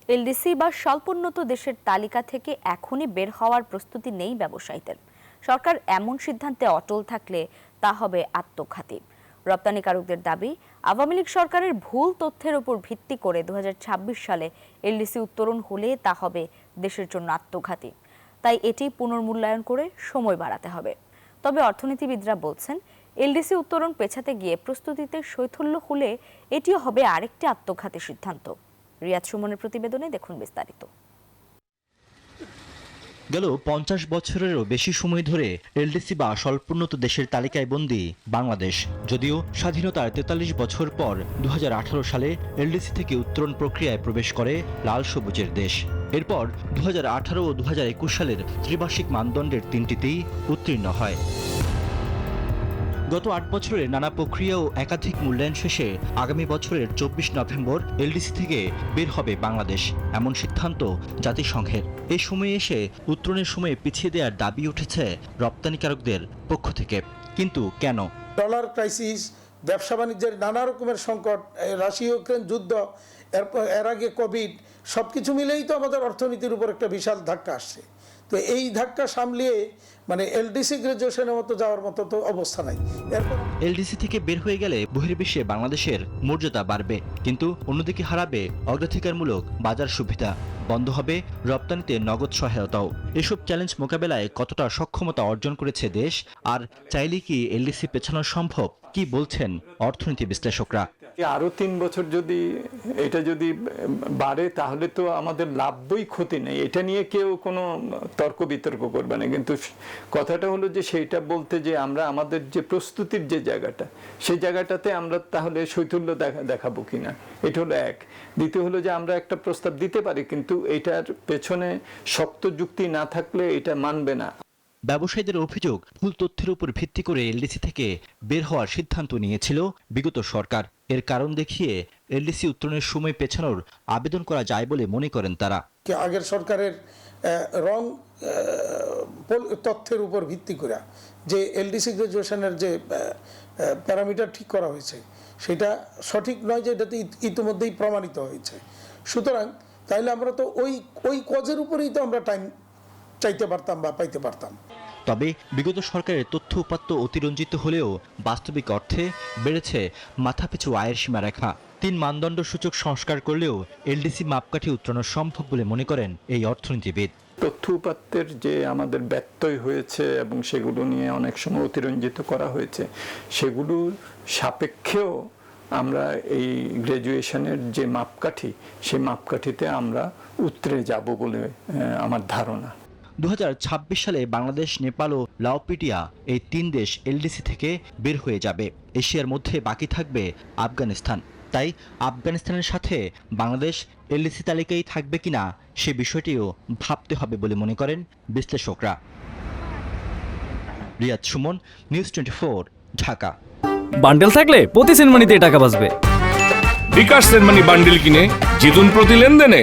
LDC বা স্বল্পোন্নত দেশের তালিকা থেকে এখনই বের হওয়ার প্রস্তুতি নেই ব্যবসায়ীদের। সরকার এমন সিদ্ধান্তে অটল থাকলে তা হবে আত্মঘাতী। রপ্তানিকারকদের দাবি, আওয়ামী লীগ সরকারের ভুল তথ্যের উপর ভিত্তি করে 2026 সালে এলডিসি উত্তোলন হলে তা হবে দেশের জন্য আত্মঘাতী। তাই এটি পুনর্মূল্যায়ন করে সময় বাড়াতে হবে। তবে অর্থনীতিবিদরা বলছেন, এলডিসি উত্তোলন পেছাতে গিয়ে প্রস্তুতিতে শৈথল্য হলে এটিও হবে আরেকটি আত্মঘাতী সিদ্ধান্ত। রিয়াদ সুমনের প্রতিবেদনে দেখুন বিস্তারিত। গেল 50 বছরেরও বেশি সময় ধরে এলডিসি বা স্বল্পোন্নত দেশের তালিকায় বন্দী বাংলাদেশ। যদিও স্বাধীনতার 43 বছর পর 2018 সালে এলডিসি থেকে উত্তরণ প্রক্রিয়ায় প্রবেশ করে লাল সবুজের দেশ। এরপর 2018 ও 2021 সালের ত্রিবার্ষিক মানদণ্ডের তিনটিতেই উত্তীর্ণ হয়। গত 8 বছরের নানা প্রক্রিয়া ও একাধিক মূল্যায়ন শেষে আগামী বছরের 24 নভেম্বর এলডিসি থেকে বের হবে বাংলাদেশ, এমন সিদ্ধান্ত জাতিসংঘের। এই সময়ে এসে উত্তরণের সময় পিছিয়ে দেওয়ার দাবি উঠেছে রপ্তানিকারকদের পক্ষ থেকে। কিন্তু কেন? ডলার ক্রাইসিস, ব্যবসা বাণিজ্যের নানা রকমের সংকট, রাশিয়া ইউক্রেন যুদ্ধ, এর আগে কোভিড, সবকিছু মিলেই তো আমাদের অর্থনীতির উপর একটা বিশাল ধাক্কা আসছে। তো এই ধাক্কা সামলিয়ে এলডিসি গ্রাজুয়েশনের মতো যাওয়ার মতো তো অবস্থা নাই। এলডিসি থেকে বের হয়ে গেলে বহির্বিশ্বে বাংলাদেশের মর্যাদা বাড়বে, কিন্তু অন্যদিকে হারাবে অগ্রাধিকারমূলক বাজার সুবিধা, বন্ধ হবে রপ্তানিতে নগদ সহায়তাও। এসব চ্যালেঞ্জ মোকাবেলায় কতটা সক্ষমতা অর্জন করেছে দেশ, আর চাইলে কি এলডিসি পেছানো সম্ভব? কি বলছেন অর্থনীতি বিশ্লেষকরা? আরো 3 বছর এটা যদি বাড়ে তাহলে তো আমাদের লাভই ক্ষতি নেই, এটা নিয়ে কেউ কোনো তর্ক বিতর্ক করবে না। কিন্তু কথাটা হলো যে সেইটা বলতে যে আমরা আমাদের যে প্রস্তুতির যে জায়গাটা, সেই জায়গাটাতে আমরা তাহলে শৈথল্য দেখাবো কিনা, এটা হলো এক। দ্বিতীয় হলো যে আমরা একটা প্রস্তাব দিতে পারি, কিন্তু এটার পেছনে শক্ত যুক্তি না থাকলে এটা মানবে না। ব্যবসায়ীদের অভিযোগ, ভুল তথ্যের উপর ভিত্তি করে এলডিসি থেকে বের হওয়ার সিদ্ধান্ত নিয়েছিল বিগত সরকার। এর কারণ দেখিয়ে এলডিসি উত্তোলনের সময় পেছানোর আবেদন করা যায় বলে মনে করেন তারা। আগের সরকারের রং তথ্যের উপর ভিত্তি করে যে এলডিসি গ্রাজুয়েশনের যে প্যারামিটার ঠিক করা হয়েছে, সেটা সঠিক নয়, যে এটাতে ইতিমধ্যেই প্রমাণিত হয়েছে। সুতরাং তাইলে আমরা তো ওই কজের উপরেই তো আমরা টাইম চাইতে পারতাম বা পাইতে পারতাম। তবে বিগত সরকারের তথ্য উপাত্ত অতিরঞ্জিত হলেও বাস্তবিক অর্থে বেড়েছে মাথাপিছু আয়ের সীমারেখা। 3 মানদণ্ড সূচক সংস্কার করলেও এলডিসি মাপকাঠি উত্তোলন সম্ভব বলে মনে করেন এই অর্থনীতিবিদ। তথ্য উপাত্তের যে আমাদের ব্যত্যয় হয়েছে এবং সেগুলো নিয়ে অনেক সময় অতিরঞ্জিত করা হয়েছে, সেগুলোর সাপেক্ষেও আমরা এই গ্র্যাজুয়েশনের যে মাপকাঠি, সেই মাপকাঠিতে আমরা উতরে যাব বলে আমার ধারণা। 2026 সালে বাংলাদেশ, নেপাল ও লাওপিডিয়া, এই 3 দেশ এলডিসি থেকে বের হয়ে যাবে। এশিয়ার মধ্যে বাকি থাকবে আফগানিস্তান। তাই আফগানিস্তানের সাথে বাংলাদেশ এলডিসি তালিকায় থাকবে কিনা সে বিষয়টিও ভাবতে হবে বলে মনে করেন বিশ্লেষকরা। রিয়াদ সুমন, নিউজ 24, ঢাকা। বান্ডেল থাকলে প্রতি সেনমানিতে টাকা বাঁচবে। বিকাশ সেনমানি বান্ডেল কিনে জিতুন প্রতি লেনদেনে।